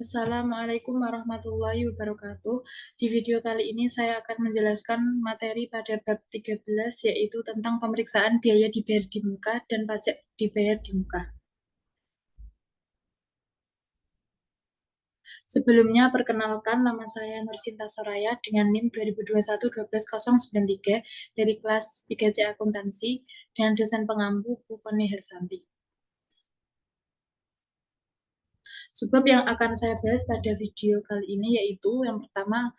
Assalamualaikum warahmatullahi wabarakatuh. Di video kali ini saya akan menjelaskan materi pada bab 13, yaitu tentang pemeriksaan biaya dibayar di muka dan pajak dibayar di muka. Sebelumnya, perkenalkan, nama saya Nursinta Soraya dengan NIM 2021-12093 dari kelas 3C Akuntansi dengan dosen pengampu Bu Koni Hersanti. Sebab yang akan saya bahas pada video kali ini yaitu yang pertama,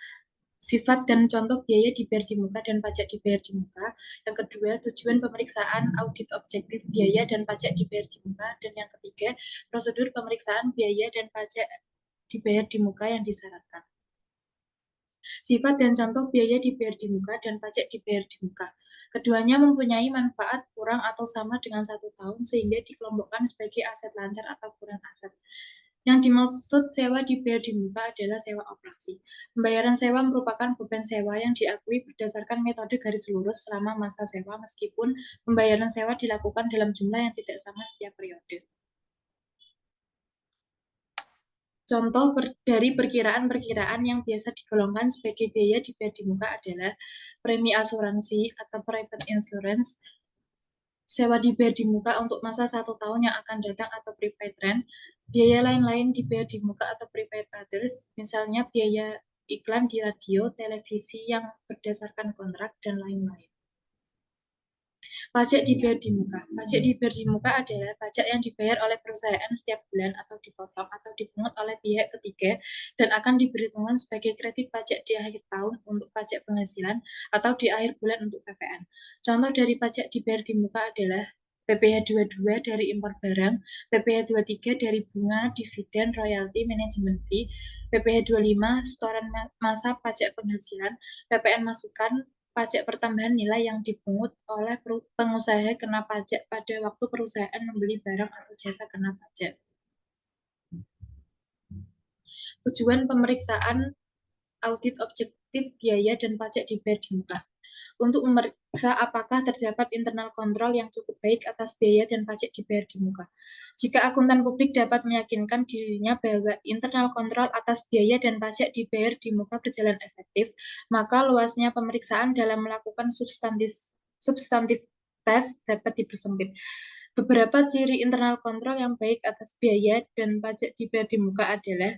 sifat dan contoh biaya dibayar di muka dan pajak dibayar di muka. Yang kedua, tujuan pemeriksaan audit objektif biaya dan pajak dibayar di muka. Dan yang ketiga, prosedur pemeriksaan biaya dan pajak dibayar di muka yang disyaratkan. Sifat dan contoh biaya dibayar di muka dan pajak dibayar di muka. Keduanya mempunyai manfaat kurang atau sama dengan 1 tahun sehingga dikelompokkan sebagai aset lancar atau kurang aset. Yang dimaksud sewa dibayar di muka adalah sewa operasi. Pembayaran sewa merupakan beban sewa yang diakui berdasarkan metode garis lurus selama masa sewa meskipun pembayaran sewa dilakukan dalam jumlah yang tidak sama setiap periode. Contoh dari perkiraan-perkiraan yang biasa digolongkan sebagai biaya dibayar di muka adalah premi asuransi atau private insurance, sewa dibayar di muka untuk masa 1 tahun yang akan datang atau prepaid rent, biaya lain-lain dibayar di muka atau prepaid others, misalnya biaya iklan di radio, televisi yang berdasarkan kontrak, dan lain-lain. Pajak dibayar di muka. Pajak dibayar di muka adalah pajak yang dibayar oleh perusahaan setiap bulan atau dipotong atau dipungut oleh pihak ketiga dan akan diperhitungkan sebagai kredit pajak di akhir tahun untuk pajak penghasilan atau di akhir bulan untuk PPN. Contoh dari pajak dibayar di muka adalah PPh 22 dari impor barang, PPh 23 dari bunga, dividen, royalti, manajemen fee, PPh 25 setoran masa pajak penghasilan, PPN masukan, pajak pertambahan nilai yang dipungut oleh pengusaha kena pajak pada waktu perusahaan membeli barang atau jasa kena pajak. Tujuan pemeriksaan audit objektif biaya dan pajak dibayar di muka. Untuk memeriksa apakah terdapat internal kontrol yang cukup baik atas biaya dan pajak dibayar di muka. Jika akuntan publik dapat meyakinkan dirinya bahwa internal kontrol atas biaya dan pajak dibayar di muka berjalan efektif, maka luasnya pemeriksaan dalam melakukan substantif tes dapat dipersempit. Beberapa ciri internal kontrol yang baik atas biaya dan pajak dibayar di muka adalah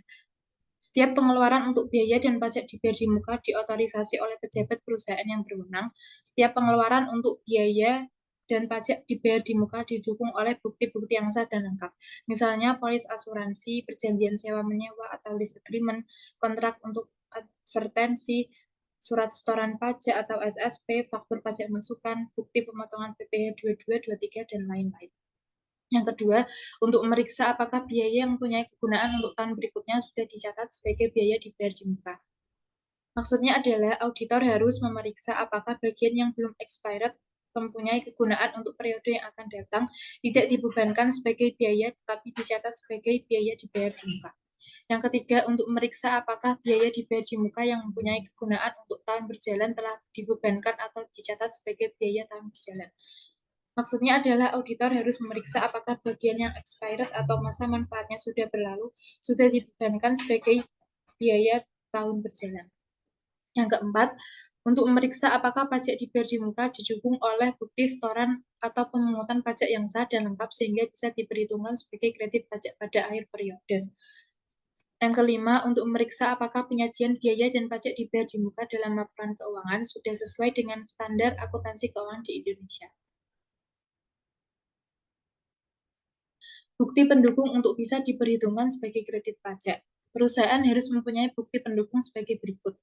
setiap pengeluaran untuk biaya dan pajak dibayar di muka diotorisasi oleh pejabat perusahaan yang berwenang. Setiap pengeluaran untuk biaya dan pajak dibayar di muka didukung oleh bukti-bukti yang sah dan lengkap. Misalnya polis asuransi, perjanjian sewa menyewa atau lease agreement, kontrak untuk advertensi, surat setoran pajak atau SSP, faktur pajak masukan, bukti pemotongan PPh 22, 23, dan lain-lain. Yang kedua, untuk memeriksa apakah biaya yang mempunyai kegunaan untuk tahun berikutnya sudah dicatat sebagai biaya dibayar di muka. Maksudnya adalah auditor harus memeriksa apakah bagian yang belum expired mempunyai kegunaan untuk periode yang akan datang tidak dibebankan sebagai biaya tetapi dicatat sebagai biaya dibayar di muka. Yang ketiga, untuk memeriksa apakah biaya dibayar di muka yang mempunyai kegunaan untuk tahun berjalan telah dibebankan atau dicatat sebagai biaya tahun berjalan. Maksudnya adalah auditor harus memeriksa apakah bagian yang expired atau masa manfaatnya sudah berlalu sudah dibebankan sebagai biaya tahun berjalan. Yang keempat, untuk memeriksa apakah pajak dibayar di muka didukung oleh bukti setoran atau pemungutan pajak yang sah dan lengkap sehingga bisa diperhitungkan sebagai kredit pajak pada akhir periode. Yang kelima, untuk memeriksa apakah penyajian biaya dan pajak dibayar di muka dalam laporan keuangan sudah sesuai dengan standar akuntansi keuangan di Indonesia. Bukti pendukung untuk bisa diperhitungkan sebagai kredit pajak. Perusahaan harus mempunyai bukti pendukung sebagai berikut,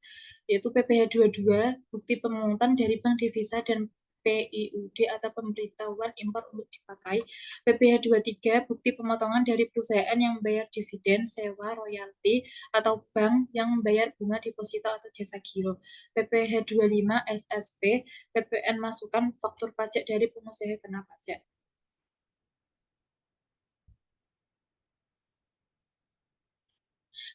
yaitu PPh 22, bukti pemungutan dari Bank Devisa dan PIUD atau pemberitahuan impor untuk dipakai, PPh 23, bukti pemotongan dari perusahaan yang membayar dividen, sewa, royalti, atau bank yang membayar bunga deposito atau jasa giro, PPh 25, SSP, PPN masukan faktur pajak dari pengusaha kena pajak.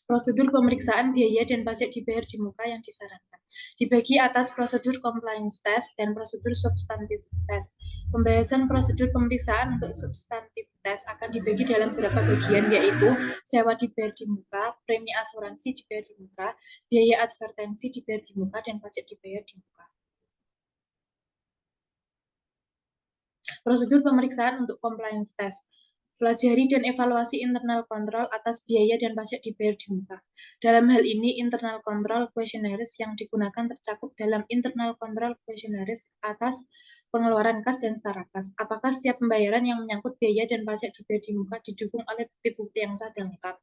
Prosedur pemeriksaan biaya dan pajak dibayar di muka yang disarankan. Dibagi atas prosedur compliance test dan prosedur substantive test. Pembahasan prosedur pemeriksaan untuk substantive test akan dibagi dalam beberapa bagian, yaitu sewa dibayar di muka, premi asuransi dibayar di muka, biaya advertensi dibayar di muka, dan pajak dibayar di muka. Prosedur pemeriksaan untuk compliance test. Pelajari dan evaluasi internal control atas biaya dan pajak dibayar di muka. Dalam hal ini, internal control questionnaires yang digunakan tercakup dalam internal control questionnaires atas pengeluaran kas dan setara kas. Apakah setiap pembayaran yang menyangkut biaya dan pajak dibayar di muka didukung oleh bukti-bukti yang sah dan lengkap?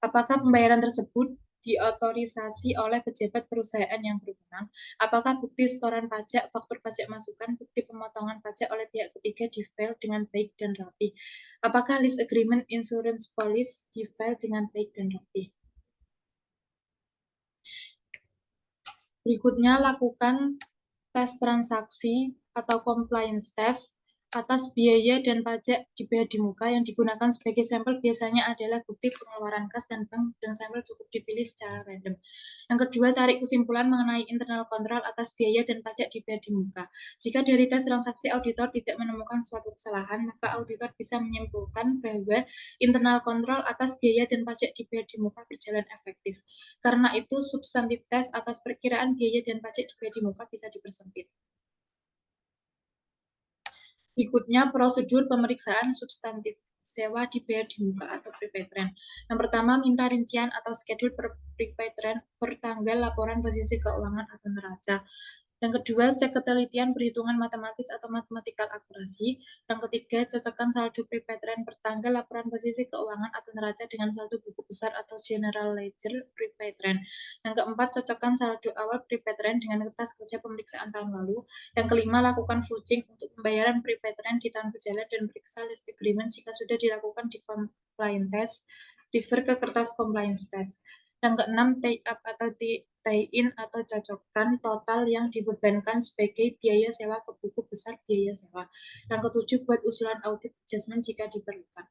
Apakah pembayaran tersebut diotorisasi oleh pejabat perusahaan yang berwenang? Apakah bukti setoran pajak, faktur pajak masukan, bukti pemotongan pajak oleh pihak ketiga di-file dengan baik dan rapi? Apakah lease agreement insurance policy di-file dengan baik dan rapi? Berikutnya, lakukan tes transaksi atau compliance test atas biaya dan pajak dibayar di muka. Yang digunakan sebagai sampel biasanya adalah bukti pengeluaran kas dan bank, dan sampel cukup dipilih secara random. Yang kedua, tarik kesimpulan mengenai internal control atas biaya dan pajak dibayar di muka. Jika dari tes transaksi auditor tidak menemukan suatu kesalahan, maka auditor bisa menyimpulkan bahwa internal control atas biaya dan pajak dibayar di muka berjalan efektif. Karena itu, substantive test atas perkiraan biaya dan pajak dibayar di muka bisa dipersempit. Berikutnya, prosedur pemeriksaan substantif sewa dibayar di muka atau prepaid rent. Yang pertama, minta rincian atau schedule per prepaid rent per tanggal laporan posisi keuangan atau neraca. Yang kedua, cek ketelitian perhitungan matematis atau mathematical akurasi. Yang ketiga, cocokkan saldo prepaid rent per tanggal laporan posisi keuangan atau neraca dengan saldo buku besar atau general ledger prepaid rent. Yang keempat, cocokkan saldo awal prepaid rent dengan kertas kerja pemeriksaan tahun lalu. Yang kelima, lakukan fudging untuk pembayaran prepaid rent di tahun berjalan dan periksa lease agreement jika sudah dilakukan di compliance test, refer ke kertas compliance test. Yang keenam, tie up atau tie-in atau cocokkan total yang dibebankan sebagai biaya sewa ke buku besar biaya sewa. Yang ketujuh, buat usulan audit adjustment jika diperlukan.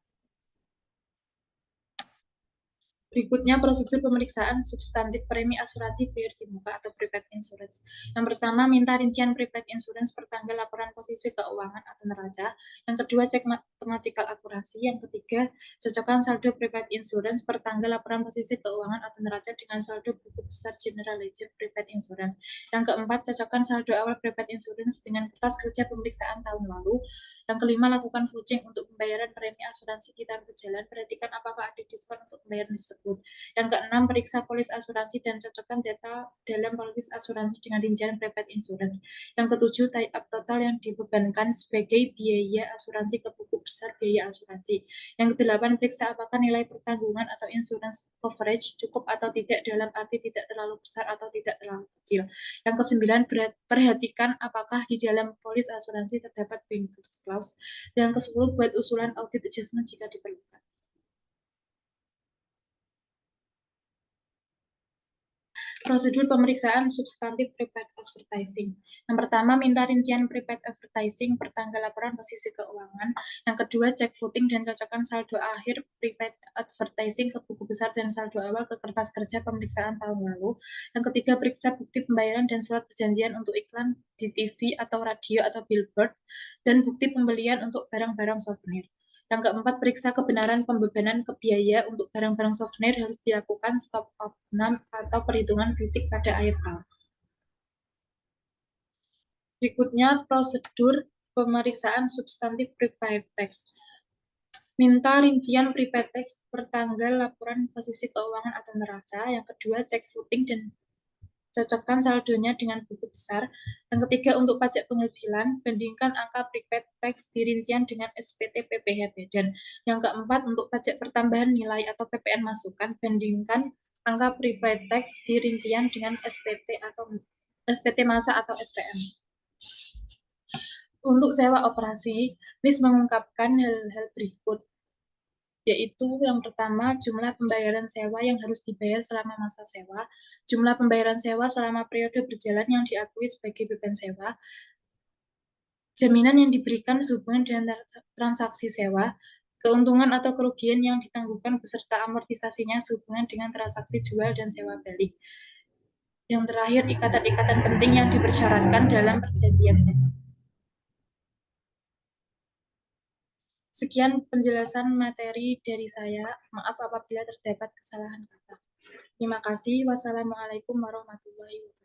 Berikutnya, prosedur pemeriksaan substantif premi asuransi bayar di muka atau prepaid insurance. Yang pertama, minta rincian prepaid insurance per tanggal laporan posisi keuangan atau neraca. Yang kedua, cek mathematical akurasi. Yang ketiga, cocokkan saldo prepaid insurance per tanggal laporan posisi keuangan atau neraca dengan saldo buku besar general ledger prepaid insurance. Yang keempat, cocokkan saldo awal prepaid insurance dengan kertas kerja pemeriksaan tahun lalu. Yang kelima, lakukan fudging untuk pembayaran premi asuransi di tahun berjalan. Perhatikan apakah ada diskon untuk pembayaran tersebut. Yang keenam, periksa polis asuransi dan cocokkan data dalam polis asuransi dengan rincian prepaid insurance. Yang ketujuh, tie up total yang dibebankan sebagai biaya asuransi ke buku besar biaya asuransi. Yang kedelapan, periksa apakah nilai pertanggungan atau insurance coverage cukup atau tidak dalam arti tidak terlalu besar atau tidak terlalu kecil. Yang kesembilan, perhatikan apakah di dalam polis asuransi terdapat bankers clause. Yang kesepuluh, buat usulan audit adjustment jika diperlukan. Prosedur pemeriksaan substantif prepaid advertising. Yang pertama, minta rincian prepaid advertising per tanggal laporan posisi keuangan. Yang kedua, cek footing dan cocokkan saldo akhir prepaid advertising ke buku besar dan saldo awal ke kertas kerja pemeriksaan tahun lalu. Yang ketiga, periksa bukti pembayaran dan surat perjanjian untuk iklan di TV atau radio atau billboard, dan bukti pembelian untuk barang-barang souvenir. Yang keempat, periksa kebenaran pembebanan ke biaya untuk barang-barang souvenir harus dilakukan stop opnam atau perhitungan fisik pada akhir tahun. Berikutnya, prosedur pemeriksaan substantif prepaid tax. Minta rincian prepaid tax per tanggal laporan posisi keuangan atau neraca. Yang kedua, cek footing dan cocokkan saldonya dengan buku besar. Yang ketiga, untuk pajak penghasilan, bandingkan angka prepaid tax di rincian dengan SPT PPh Badan. Yang keempat, untuk pajak pertambahan nilai atau PPN masukan, bandingkan angka prepaid tax di rincian dengan SPT atau SPT masa atau SPM. Untuk sewa operasi, list mengungkapkan hal-hal berikut, yaitu yang pertama, jumlah pembayaran sewa yang harus dibayar selama masa sewa, jumlah pembayaran sewa selama periode berjalan yang diakui sebagai beban sewa, jaminan yang diberikan sehubungan dengan transaksi sewa, Keuntungan atau kerugian yang ditangguhkan beserta amortisasinya sehubungan dengan transaksi jual dan sewa balik. Yang terakhir, ikatan-ikatan penting yang dipersyaratkan dalam perjanjian sewa. Sekian penjelasan materi dari saya. Maaf apabila terdapat kesalahan kata. Terima kasih. Wassalamualaikum warahmatullahi wabarakatuh.